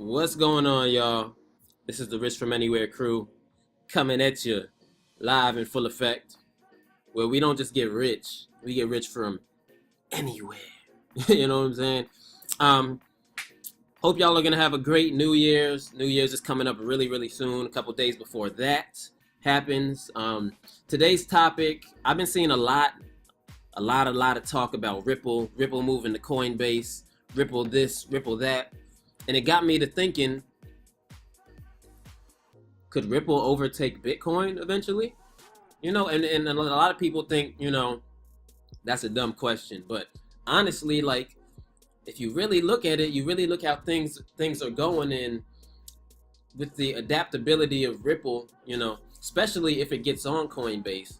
What's going on, y'all? This is the Rich from Anywhere crew coming at you live in full effect, where we don't just get rich, we get rich from anywhere. You know what I'm saying? Um, Hope y'all are gonna have a great New Year's. New Year's is coming up really, really soon. A couple days before that happens. Today's topic, I've been seeing a lot of talk about Ripple moving to Coinbase, Ripple this, Ripple that, and it got me to thinking, could Ripple overtake Bitcoin eventually? And a lot of people think, that's a dumb question. But honestly, like, if you really look at it, you really look how things are going, and with the adaptability of Ripple, especially if it gets on Coinbase.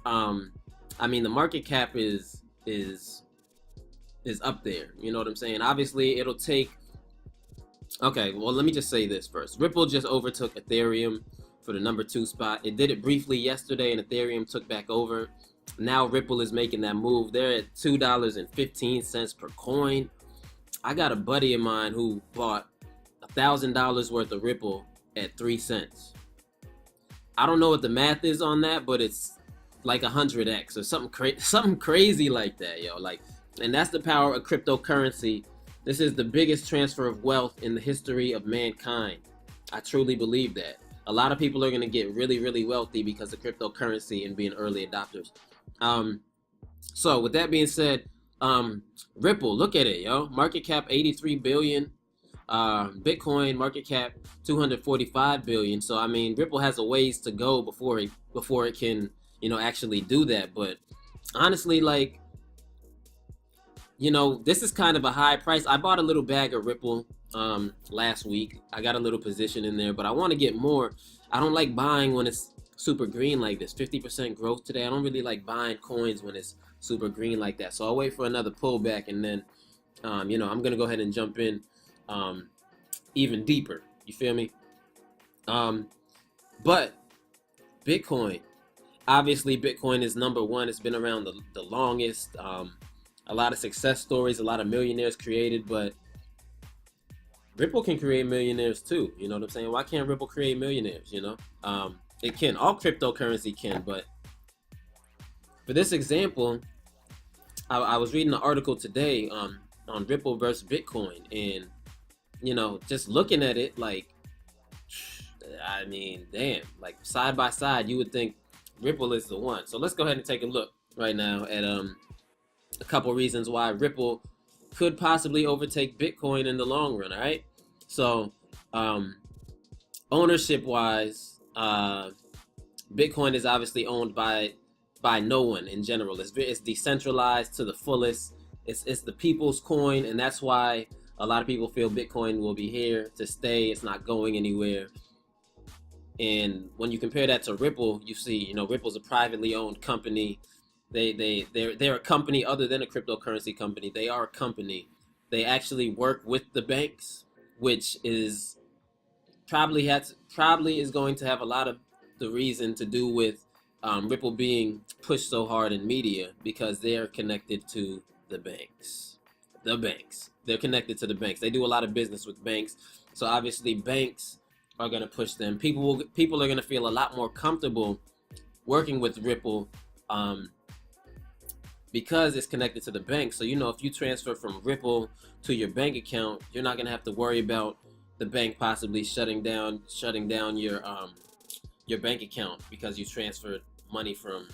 I mean, the market cap is up there. You know what I'm saying? Obviously, it'll take. Okay, well, let me just say this first. Ripple just overtook Ethereum for the number 2 spot. It did it briefly yesterday, and Ethereum took back over. Now Ripple is making that move. They're at $2.15 per coin. I got a buddy of mine who bought $1,000 worth of Ripple at 3 cents. I don't know what the math is on that, but it's like 100x or something crazy like that, yo. And that's the power of cryptocurrency. This is the biggest transfer of wealth in the history of mankind. I truly believe that. A lot of people are going to get really, really wealthy because of cryptocurrency and being early adopters. So with that being said, Ripple, look at it, yo. Market cap 83 billion. Bitcoin market cap 245 billion. So I mean, Ripple has a ways to go before it can, actually do that. But honestly, like, this is kind of a high price. I bought a little bag of Ripple last week. I got a little position in there, but I want to get more. I don't like buying when it's super green like this. 50% growth today. I don't really like buying coins when it's super green like that. So I'll wait for another pullback, and then I'm gonna go ahead and jump in even deeper. You feel me? But Bitcoin, obviously Bitcoin is number one. It's been around the longest. A lot of success stories, a lot of millionaires created, but Ripple can create millionaires too. You know what I'm saying? Why can't Ripple create millionaires? It can. All cryptocurrency can, but for this example, I was reading an article today on Ripple versus Bitcoin, and just looking at it, like, I mean, damn, like, side by side, you would think Ripple is the one. So let's go ahead and take a look right now at a couple reasons why Ripple could possibly overtake Bitcoin in the long run. All right, so ownership wise, Bitcoin is obviously owned by no one in general. It's decentralized to the fullest. It's the people's coin, and that's why a lot of people feel Bitcoin will be here to stay. It's not going anywhere. And when you compare that to Ripple, you see, Ripple's a privately owned company. They're a company other than a cryptocurrency company. They are a company. They actually work with the banks, which is probably is going to have a lot of the reason to do with Ripple being pushed so hard in media, because they're connected to the banks. They're connected to the banks. They do a lot of business with banks. So obviously banks are going to push them. People are going to feel a lot more comfortable working with Ripple because it's connected to the bank. So if you transfer from Ripple to your bank account, you're not going to have to worry about the bank possibly shutting down your bank account because you transferred money from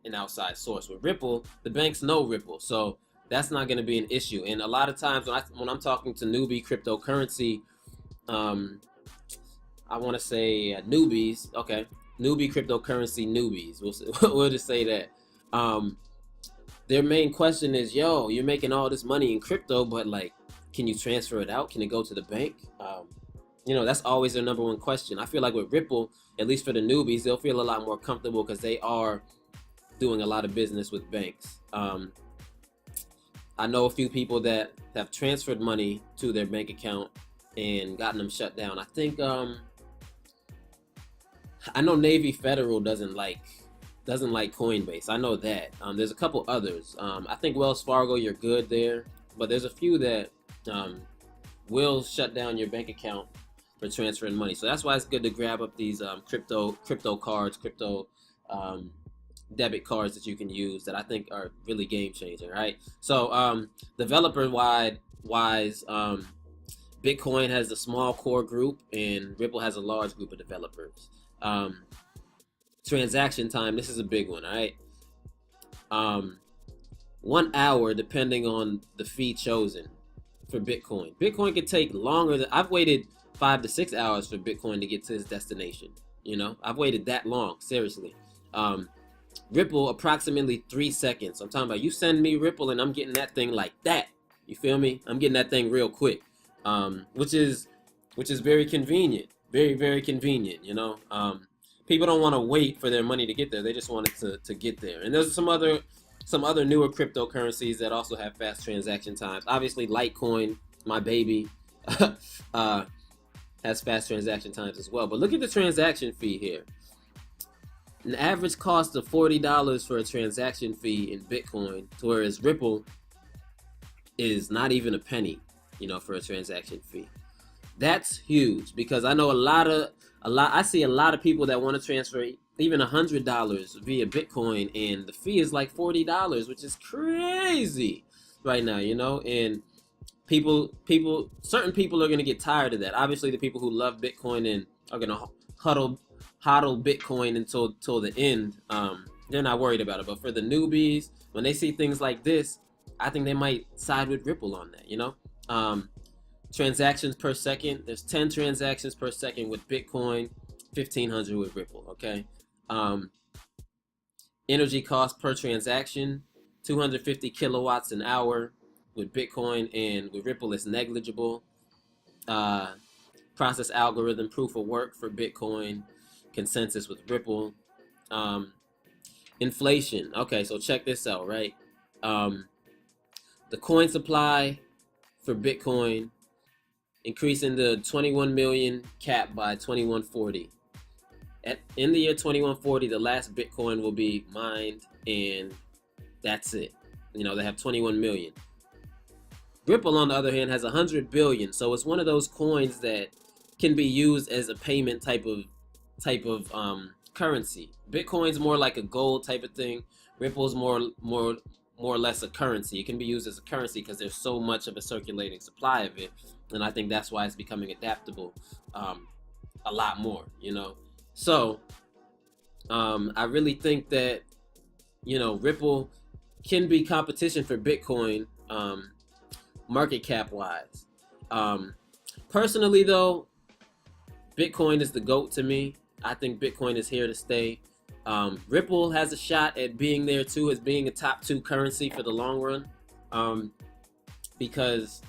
an outside source. With Ripple, the banks know Ripple, so that's not going to be an issue. And a lot of times when I'm talking to newbie cryptocurrency, I want to say newbies, okay, newbie cryptocurrency newbies. We'll just say that. Their main question is, yo, you're making all this money in crypto, but like, can you transfer it out? Can it go to the bank? That's always their number one question. I feel like with Ripple, at least for the newbies, they'll feel a lot more comfortable because they are doing a lot of business with banks. I know a few people that have transferred money to their bank account and gotten them shut down. I think I know Navy Federal doesn't like Coinbase. I know that. There's a couple others. I think Wells Fargo, you're good there, but there's a few that will shut down your bank account for transferring money. So that's why it's good to grab up these crypto cards, crypto debit cards that you can use that I think are really game changing, right? So developer wise, Bitcoin has a small core group and Ripple has a large group of developers. Transaction time, this is a big one, all right? 1 hour depending on the fee chosen for Bitcoin. Bitcoin could take longer than, I've waited 5 to 6 hours for Bitcoin to get to its destination. You know, I've waited that long, seriously. Ripple, approximately 3 seconds. I'm talking about you send me Ripple and I'm getting that thing like that. You feel me? I'm getting that thing real quick, which is very convenient, very convenient. You know, people don't want to wait for their money to get there. They just want it to get there. And there's some other newer cryptocurrencies that also have fast transaction times. Obviously, Litecoin, my baby, has fast transaction times as well. But look at the transaction fee here. An average cost of $40 for a transaction fee in Bitcoin, whereas Ripple is not even a penny, you know, for a transaction fee. That's huge because I know I see a lot of people that want to transfer even $100 via Bitcoin, and the fee is like $40, which is crazy right now, you know. And certain people are gonna get tired of that. Obviously, the people who love Bitcoin and are gonna hodl Bitcoin until the end, they're not worried about it. But for the newbies, when they see things like this, I think they might side with Ripple on that, you know. Transactions per second, there's 10 transactions per second with Bitcoin, 1,500 with Ripple, okay. Energy cost per transaction, 250 kilowatts an hour with Bitcoin, and with Ripple it's negligible. Process algorithm proof of work for Bitcoin, consensus with Ripple. Inflation, okay, so check this out, right? The coin supply for Bitcoin increasing the 21 million cap by 2140. In the year 2140, the last Bitcoin will be mined, and that's it. You know, they have 21 million. Ripple, on the other hand, has 100 billion, so it's one of those coins that can be used as a payment type of currency. Bitcoin's more like a gold type of thing. Ripple's more or less a currency. It can be used as a currency because there's so much of a circulating supply of it, and I think that's why it's becoming adaptable a lot more, you know. So I really think that, you know, Ripple can be competition for Bitcoin market cap wise. Personally though, Bitcoin is the GOAT to me. I think Bitcoin is here to stay. Ripple has a shot at being there too, as being a top 2 currency for the long run, because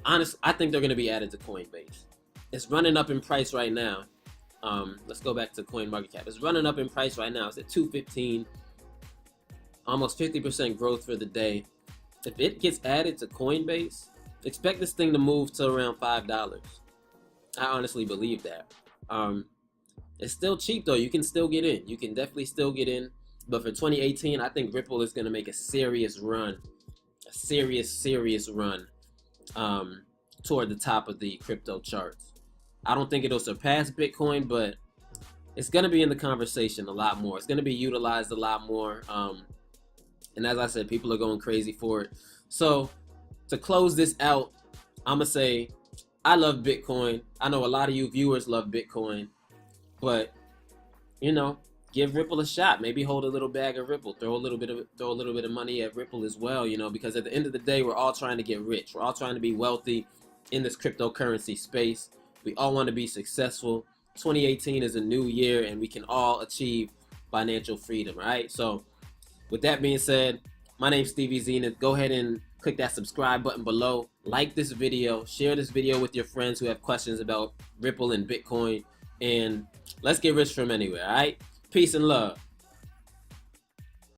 honestly, I think they're going to be added to Coinbase. It's running up in price right now. Let's go back to CoinMarketCap. It's running up in price right now. It's at 215, almost 50% growth for the day. If it gets added to Coinbase, expect this thing to move to around $5. I honestly believe that. It's still cheap though. You can still get in. You can definitely still get in. But for 2018, I think Ripple is going to make a serious run, a serious run toward the top of the crypto charts. I don't think it'll surpass Bitcoin, but it's going to be in the conversation a lot more. It's going to be utilized a lot more. And as I said, people are going crazy for it. So to close this out, I'm going to say I love Bitcoin. I know a lot of you viewers love Bitcoin, but you know, give Ripple a shot. Maybe hold a little bag of Ripple. Throw a little bit of money at Ripple as well, you know, because at the end of the day, we're all trying to get rich. We're all trying to be wealthy in this cryptocurrency space. We all want to be successful. 2018 is a new year and we can all achieve financial freedom, right? So with that being said, my name's Stevie Zenith. Go ahead and click that subscribe button below. Like this video. Share this video with your friends who have questions about Ripple and Bitcoin. And let's get rich from anywhere, all right? Peace and love.